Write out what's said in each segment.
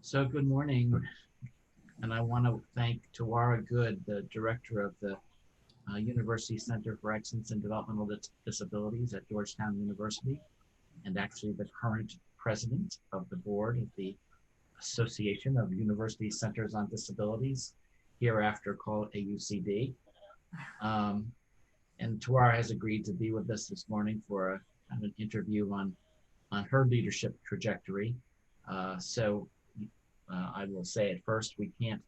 So good morning, and I want to thank Tawara Good, the director of the University Center for Excellence in Developmental Disabilities at Georgetown University, and actually the current president of the board of the Association of University Centers on Disabilities, hereafter called AUCD. Um, and Tawara has agreed to be with us this morning for an interview on her leadership trajectory. So I will say at first, we can't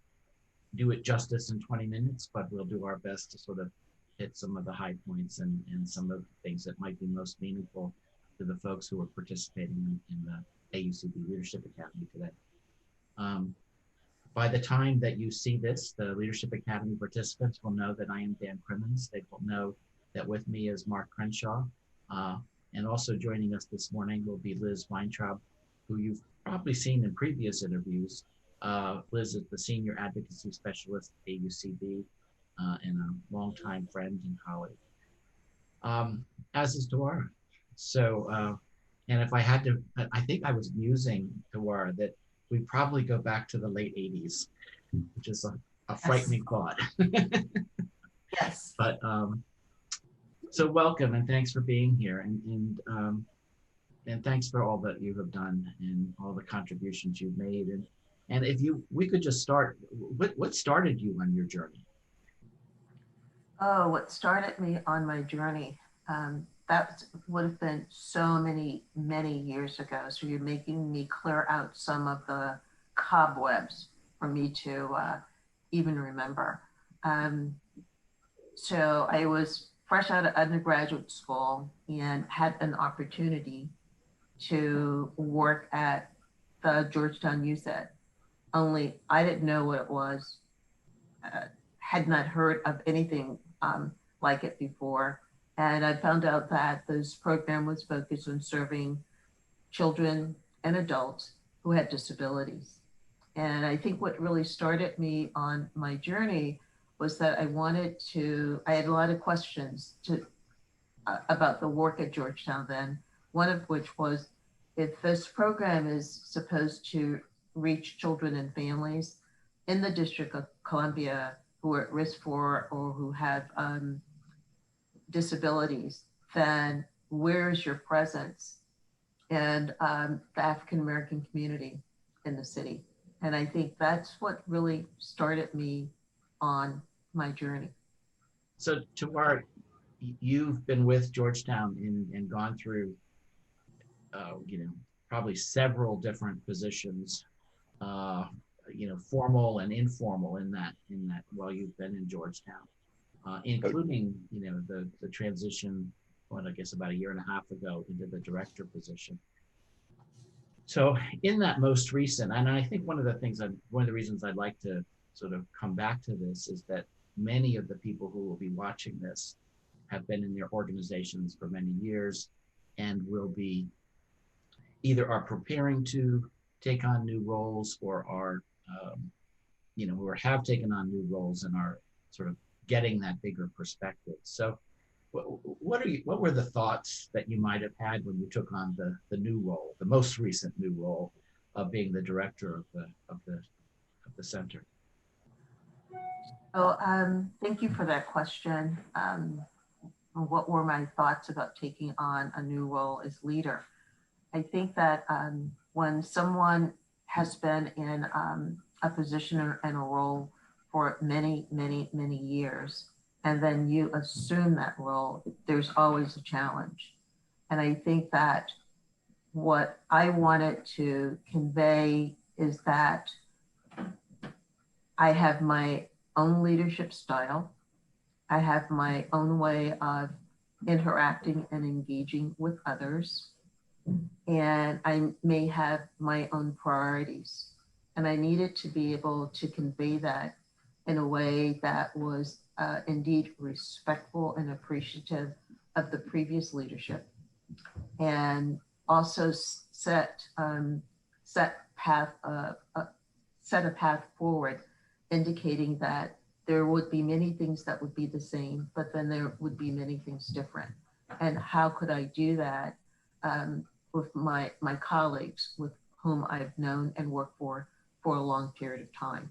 do it justice in 20 minutes, but we'll do our best to sort of hit some of the high points and some of the things that might be most meaningful to the folks who are participating in the AUCD Leadership Academy today. Um, by the time that you see this, the Leadership Academy participants will know that I am Dan Crimmins. They will know that with me is Mark Crenshaw. And also joining us this morning will be Liz Weintraub, who you've probably seen in previous interviews. Liz is the Senior Advocacy Specialist at AUCD and a longtime friend and colleague, as is Tawara. And if I had to, I think I was musing, Tawara, that we probably go back to the late 80s, which is a frightening thought. Yes. But so welcome and thanks for being here. And thanks for all that you have done and all the contributions you've made. And if we could just start, what started you on your journey? Oh, what started me on my journey? That would have been so many years ago. So you're making me clear out some of the cobwebs for me to even remember. Um, so I was fresh out of undergraduate school and had an opportunity to work at the Georgetown Youth Ed. Only I didn't know what it was, uh, had not heard of anything like it before. And I found out that this program was focused on serving children and adults who had disabilities. And I think what really started me on my journey was that I had a lot of questions about the work at Georgetown then, one of which was if this program is supposed to reach children and families in the District of Columbia who are at risk for or who have disabilities, then where's your presence and the African American community in the city? And I think that's what really started me on my journey. So Tawara, you've been with Georgetown and gone through, probably several different positions, uh, formal and informal in that while you've been in Georgetown, including, the transition, I guess about a year and a half ago into the director position. So in that most recent, and I think one of the reasons I'd like to sort of come back to this is that many of the people who will be watching this have been in their organizations for many years and will be either are preparing to take on new roles or are, or have taken on new roles and are sort of getting that bigger perspective. So what were the thoughts that you might have had when you took on the new role, the most recent new role of being the director of the center? So thank you for that question. What were my thoughts about taking on a new role as leader? I think that when someone has been in a position and a role for many years, and then you assume that role, there's always a challenge. And I think that what I wanted to convey is that I have my own leadership style. I have my own way of interacting and engaging with others. And I may have my own priorities. And I needed to be able to convey that in a way that was indeed respectful and appreciative of the previous leadership, and also set path set a path forward, indicating that there would be many things that would be the same, but then there would be many things different. And how could I do that with my colleagues with whom I've known and worked for for a long period of time.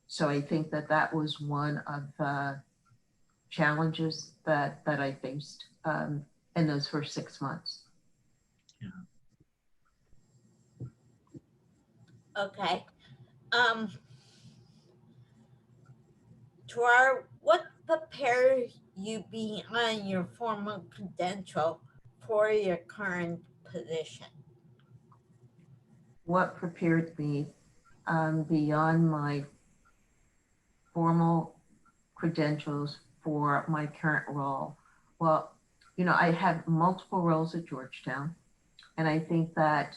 So I think that that was one of the challenges that I faced in those first 6 months. Yeah. Okay. Gerard, what prepares you beyond your formal credential for your current position? What prepared me beyond my formal credentials for my current role? Well, I had multiple roles at Georgetown, and I think that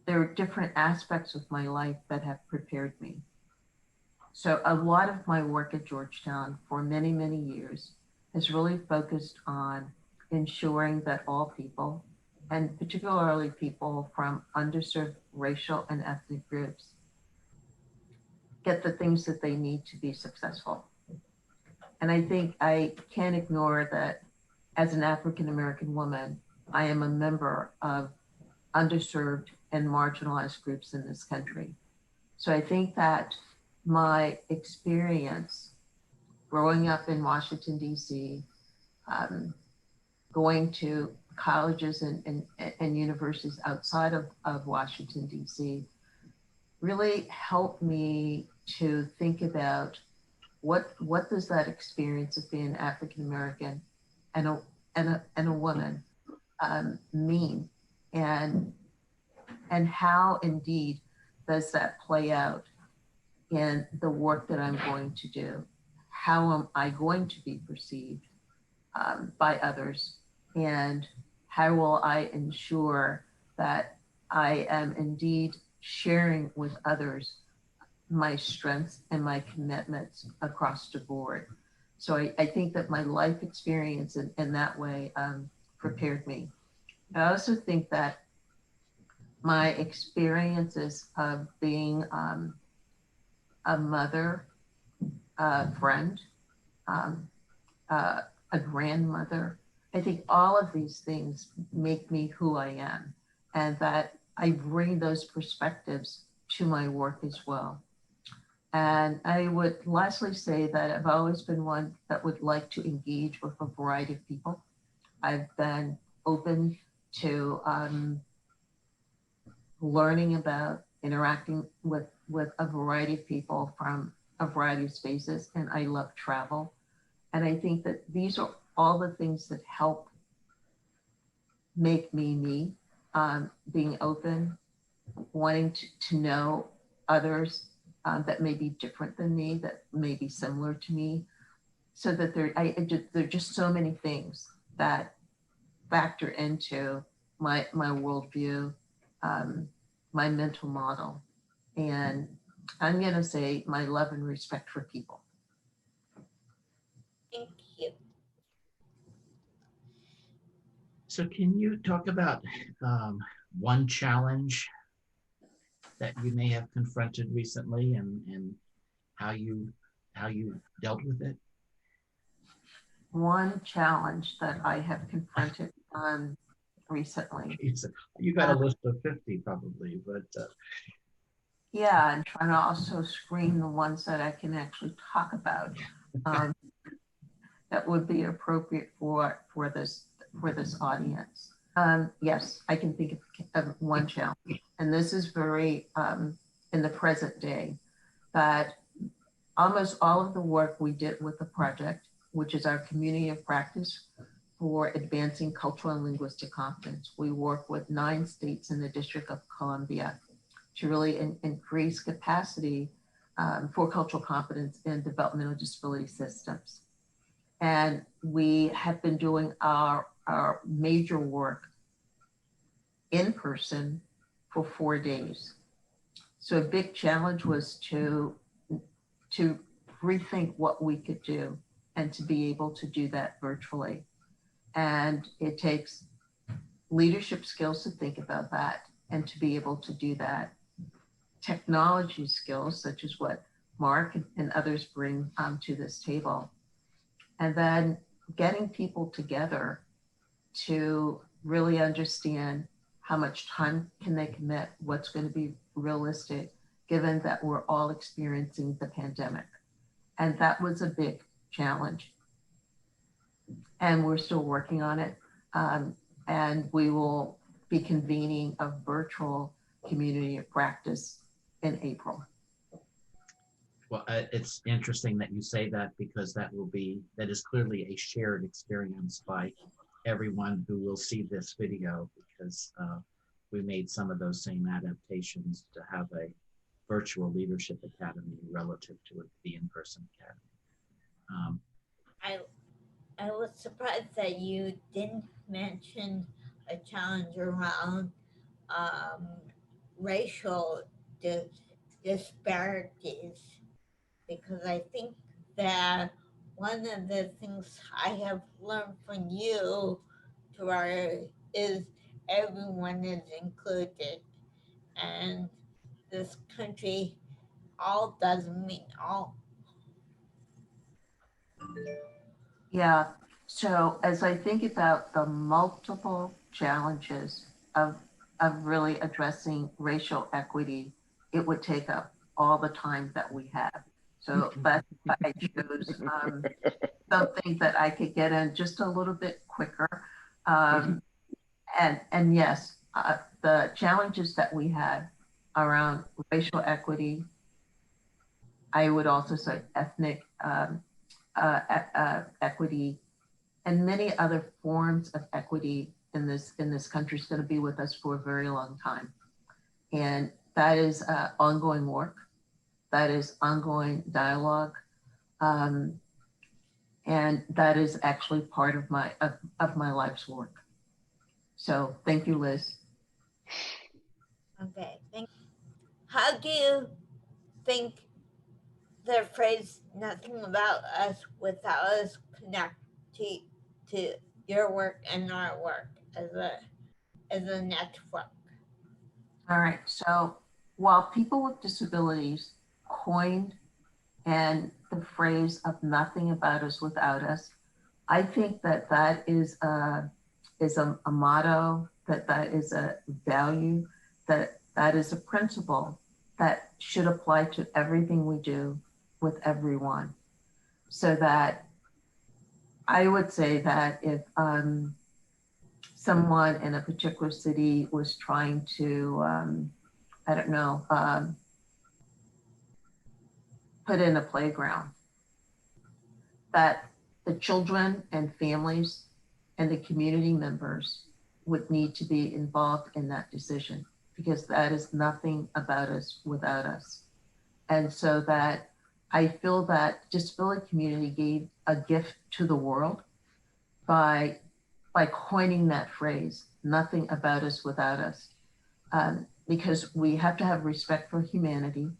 there are different aspects of my life that have prepared me. So a lot of my work at Georgetown for many, many years has really focused on ensuring that all people, and particularly people from underserved racial and ethnic groups, get the things that they need to be successful. And I think I can't ignore that as an African American woman, I am a member of underserved and marginalized groups in this country. So I think that my experience growing up in Washington, D.C., going to colleges and universities outside of Washington, D.C., really helped me to think about what does that experience of being African American and a woman mean, and how indeed does that play out in the work that I'm going to do? How am I going to be perceived by others, and how will I ensure that I am indeed sharing with others my strengths and my commitments across the board? So I think that my life experience in that way prepared me. I also think that my experiences of being a mother, a friend, a grandmother, I think all of these things make me who I am, and that I bring those perspectives to my work as well. And I would lastly say that I've always been one that would like to engage with a variety of people. I've been open to learning about interacting with a variety of people from a variety of spaces, and I love travel. And I think that these are all the things that help make me me, being open, wanting to know others that may be different than me, that may be similar to me, so that there are just so many things that factor into my worldview, my mental model, and I'm going to say my love and respect for people. Thank you. So can you talk about one challenge that you may have confronted recently, and how you dealt with it? One challenge that I have confronted recently. You got a list of 50 probably, but Yeah, and trying to also screen the ones that I can actually talk about that would be appropriate for this audience. Yes, I can think of one challenge, and this is very in the present day, that almost all of the work we did with the project, which is our community of practice for advancing cultural and linguistic competence. We work with 9 states in the District of Columbia to really increase capacity for cultural competence in developmental disability systems. And we have been doing our major work in person for 4 days. So a big challenge was to rethink what we could do and to be able to do that virtually. And it takes leadership skills to think about that and to be able to do that. Technology skills, such as what Mark and others bring to this table. And then getting people together to really understand how much time can they commit, what's going to be realistic, given that we're all experiencing the pandemic. And that was a big challenge. And we're still working on it. And we will be convening a virtual community of practice in April. Well, it's interesting that you say that, because that is clearly a shared experience by everyone who will see this video, because we made some of those same adaptations to have a virtual leadership academy relative to the in-person academy. I was surprised that you didn't mention a challenge around racial disparities, because I think that one of the things I have learned from you, Gerard, is everyone is included, and this country all doesn't mean all. Yeah. So as I think about the multiple challenges of really addressing racial equity, it would take up all the time that we have. So that's why I chose something that I could get in just a little bit quicker. And yes, the challenges that we had around racial equity, I would also say ethnic equity, and many other forms of equity in this country is going to be with us for a very long time. And that is ongoing work. That is ongoing dialogue. And that is actually part of my life's work. So thank you, Liz. Okay, how do you think the phrase "nothing about us without us" connect to your work and our work as a network? All right. So while people with disabilities coined and the phrase of "nothing about us without us," I think that is a motto, that is a value, that is a principle that should apply to everything we do with everyone. So that I would say that if someone in a particular city was trying to, I don't know, put in a playground, that the children and families and the community members would need to be involved in that decision, because that is nothing about us without us. And so that I feel that disability community gave a gift to the world by coining that phrase, "nothing about us without us," because we have to have respect for humanity.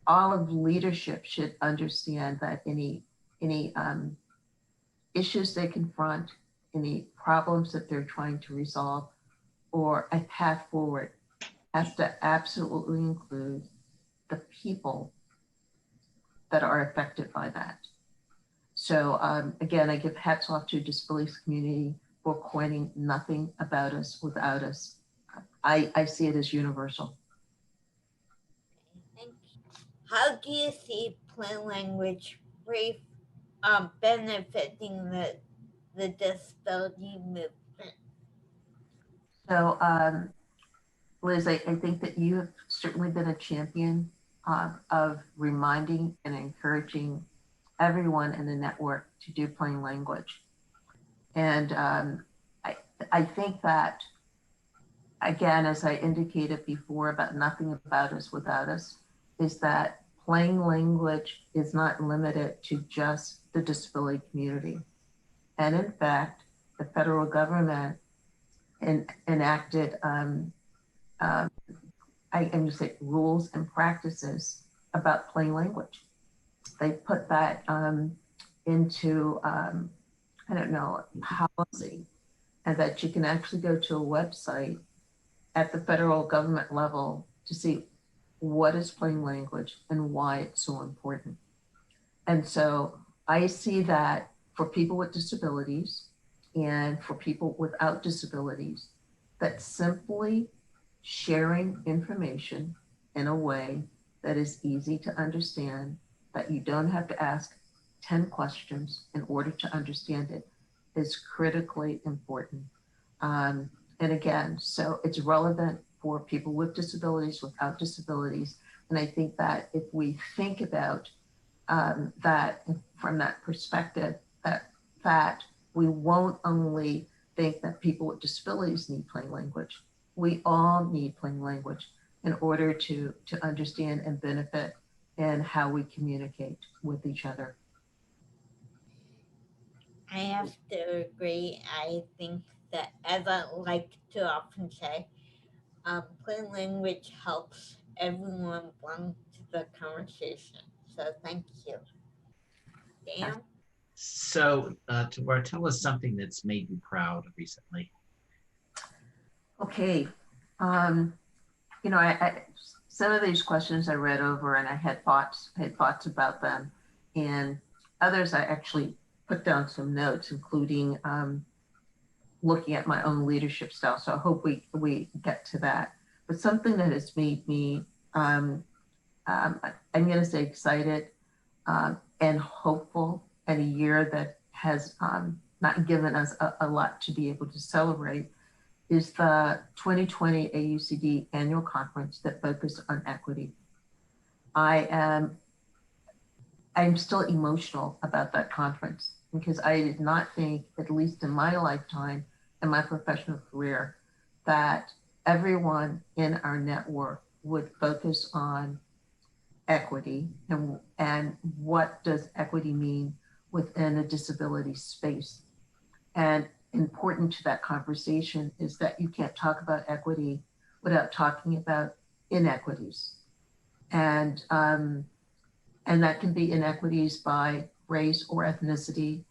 All of leadership should understand that any issues they confront, any problems that they're trying to resolve, or a path forward has to absolutely include the people that are affected by that. So again, I give hats off to disabilities community for coining "nothing about us without us." I see it as universal. Thank you. How do you see plain language benefiting the disability movement? So Liz, I think that you have certainly been a champion of reminding and encouraging everyone in the network to do plain language. And I think that, again, as I indicated before about "nothing about us without us," is that plain language is not limited to just the disability community. And in fact, the federal government enacted I'm going to say rules and practices about plain language. They put that into, I don't know, policy, and that you can actually go to a website at the federal government level to see what is plain language and why it's so important. And so I see that for people with disabilities and for people without disabilities, that simply sharing information in a way that is easy to understand, that you don't have to ask 10 questions in order to understand it, is critically important. Um, and again, so it's relevant for people with disabilities, without disabilities. And I think that if we think about that from that perspective, that we won't only think that people with disabilities need plain language. We all need plain language in order to understand and benefit in how we communicate with each other. I have to agree. I think that, as I like to often say, plain language helps everyone belong to the conversation. So thank you. Dan? So, Tamara, tell us something that's made you proud recently. Okay. You know, some of these questions I read over and I had thoughts about them, and others I actually put down some notes, including looking at my own leadership style. So I hope we get to that. But something that has made me, I'm going to say excited and hopeful, and a year that has not given us a lot to be able to celebrate, is the 2020 AUCD annual conference that focused on equity. I'm still emotional about that conference because I did not think, at least in my lifetime and my professional career, that everyone in our network would focus on equity and what does equity mean within a disability space. And important to that conversation is that you can't talk about equity without talking about inequities. And that can be inequities by race or ethnicity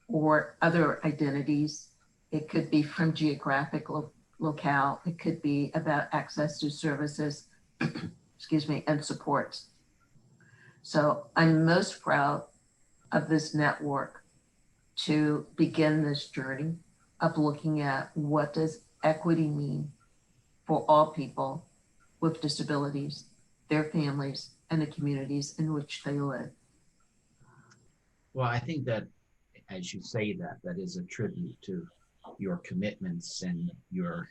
or other identities. It could be from geographic locale. It could be about access to services, excuse me, and supports. So I'm most proud of this network to begin this journey of looking at what does equity mean for all people with disabilities, their families, and the communities in which they live. Well, I think that as you say that, that is a tribute to your commitments and your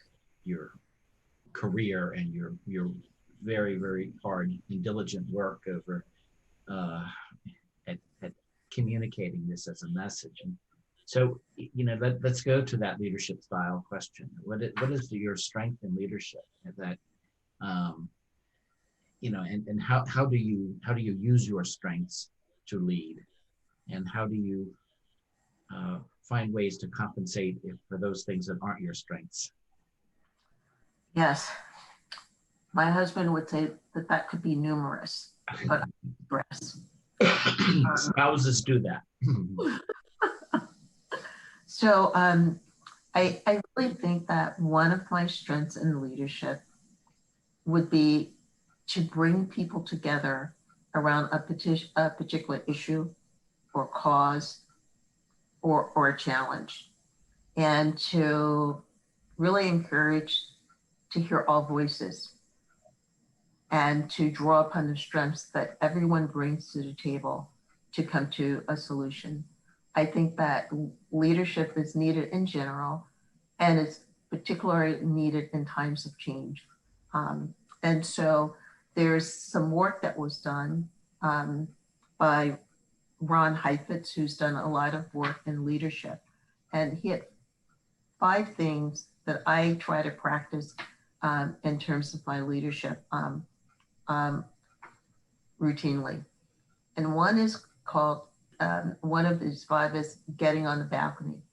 career and your very, very hard and diligent work over at communicating this as a message. And so, you know, let's go to that leadership style question. What is your strength in leadership that, you know, and how do you use your strengths to lead, and how do you find ways to compensate for those things that aren't your strengths? Yes, my husband would say that that could be numerous, but stress. Spouses do that. So I really think that one of my strengths in leadership would be to bring people together around a particular issue or cause or a challenge, and to really encourage to hear all voices and to draw upon the strengths that everyone brings to the table to come to a solution. I think that leadership is needed in general, and it's particularly needed in times of change. And so there's some work that was done by Ron Heifetz, who's done a lot of work in leadership. And he had 5 things that I try to practice in terms of my leadership routinely. And one is called, one of these 5 is getting on the balcony.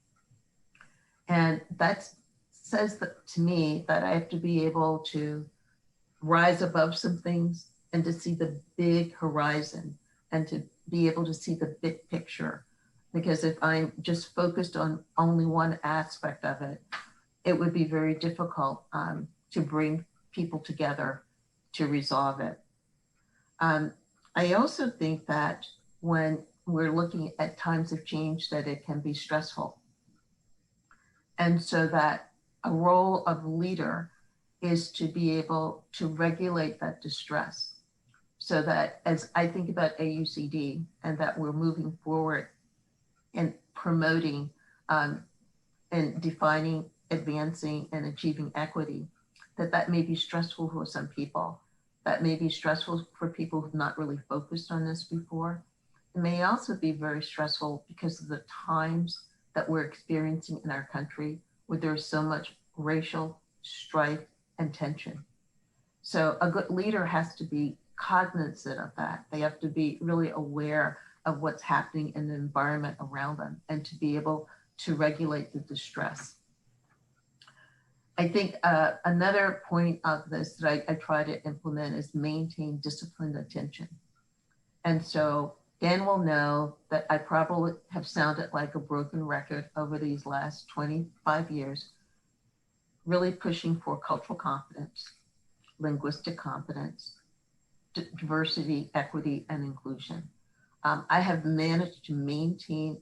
And that says that, to me, that I have to be able to rise above some things and to see the big horizon and to be able to see the big picture. Because if I'm just focused on only one aspect of it, it would be very difficult to bring people together to resolve it. I also think that when we're looking at times of change, that it can be stressful. And so that a role of leader is to be able to regulate that distress so that as I think about AUCD and that we're moving forward in promoting and defining, advancing, and achieving equity, that may be stressful for some people. That may be stressful for people who've not really focused on this before. It may also be very stressful because of the times that we're experiencing in our country where there's so much racial strife and tension. So a good leader has to be cognizant of that. They have to be really aware of what's happening in the environment around them and to be able to regulate the distress. I think another point of this that I try to implement is maintain disciplined attention. And so Dan will know that I probably have sounded like a broken record over these last 25 years, really pushing for cultural competence, linguistic competence, diversity, equity, and inclusion. I have managed to maintain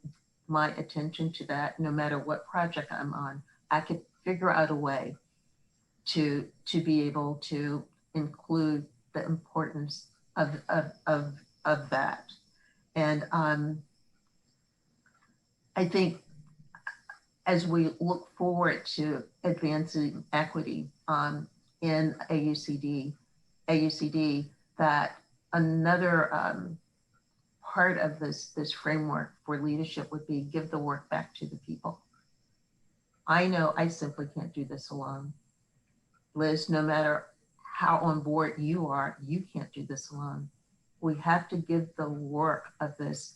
my attention to that no matter what project I'm on. I could figure out a way to be able to include the importance of that. And I think as we look forward to advancing equity in AUCD, that another part of this framework for leadership would be give the work back to the people. I know I simply can't do this alone. Liz, no matter how on board you are, you can't do this alone. We have to give the work of this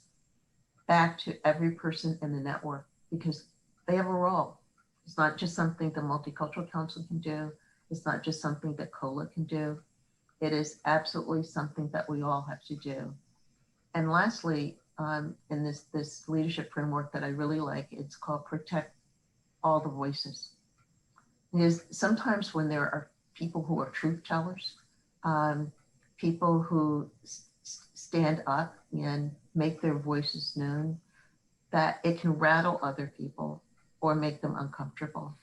back to every person in the network because they have a role. It's not just something the Multicultural Council can do. It's not just something that COLA can do. It is absolutely something that we all have to do. And lastly, in this leadership framework that I really like, it's called Protect All the Voices. Because sometimes when there are people who are truth tellers, people who stand up and make their voices known, that it can rattle other people or make them uncomfortable.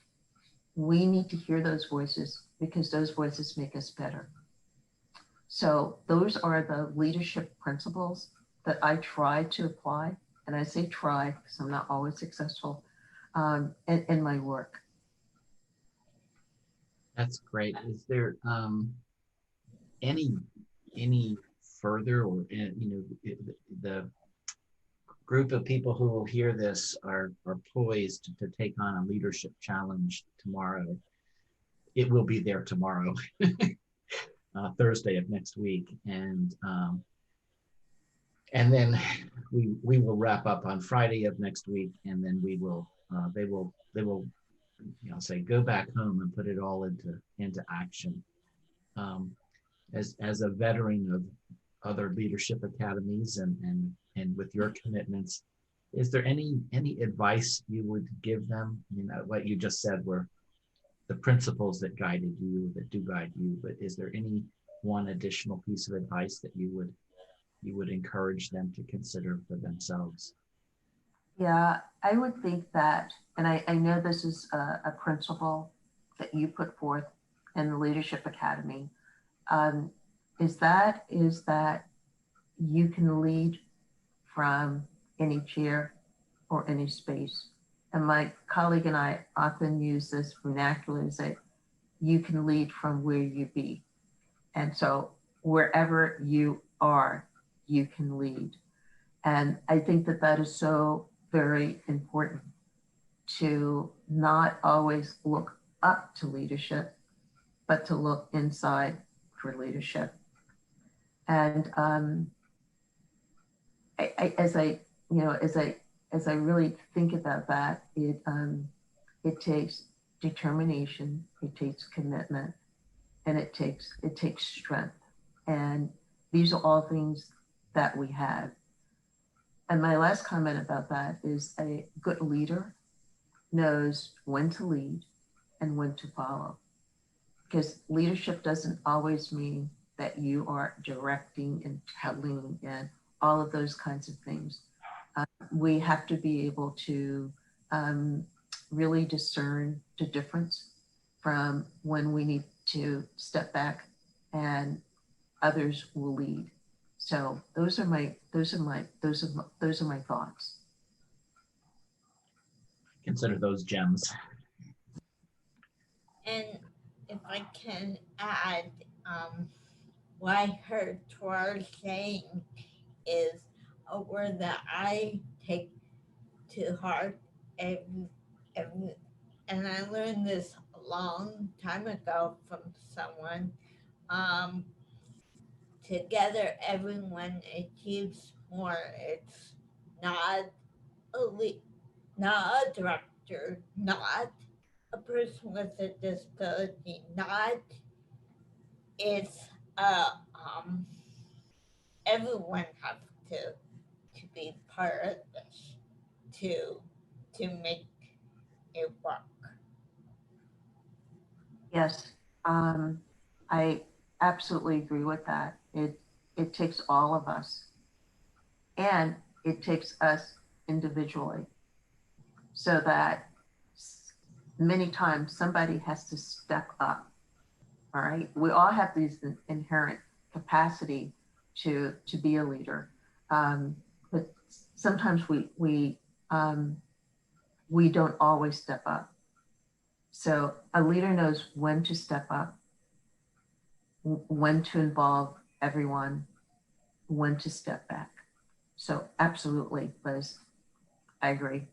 We need to hear those voices because those voices make us better. So those are the leadership principles that I try to apply. And I say try because I'm not always successful in my work. That's great. Is there any further, or the group of people who will hear this are poised to take on a leadership challenge tomorrow? It will be there tomorrow, Thursday of next week, and then we will wrap up on Friday of next week, and then we will they will say go back home and put it all into action. As a veteran of other leadership academies and with your commitments, is there any advice you would give them? What you just said were the principles that guided you, that do guide you, but is there any one additional piece of advice that you would encourage them to consider for themselves? Yeah, I would think that, and I know this is a principle that you put forth in the Leadership Academy, is that you can lead from any chair or any space. And my colleague and I often use this vernacular is that you can lead from where you be. And so wherever you are, you can lead. And I think that is so very important to not always look up to leadership, but to look inside for leadership. And as I really think about that, it takes determination, it takes commitment, and it takes strength. And these are all things that we have. And my last comment about that is a good leader knows when to lead and when to follow. Because leadership doesn't always mean that you are directing and telling and all of those kinds of things. We have to be able to really discern the difference from when we need to step back and others will lead. So those are my thoughts. Consider those gems. And if I can add, what I heard Tor saying is a word that I take to heart every, and I learned this a long time ago from someone. Um, Together, everyone achieves more. It's not not a director, not a person with a disability, not it's everyone have to be part of this to make it work. Yes, I absolutely agree with that. It takes all of us, and it takes us individually, so that many times somebody has to step up. All right, we all have these inherent capacity to be a leader, but sometimes we don't always step up. So a leader knows when to step up, when to involve everyone, when to step back. So absolutely, Liz, I agree.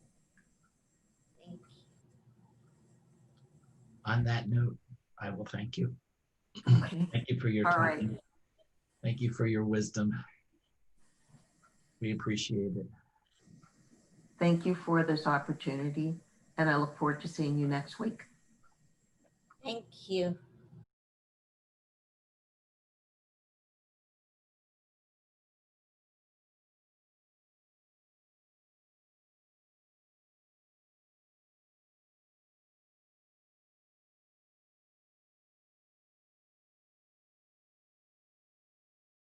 Thank you. On that note, I will thank you. Okay. Thank you for your All time. right. Thank you for your wisdom. We appreciate it. Thank you for this opportunity, and I look forward to seeing you next week. Thank you.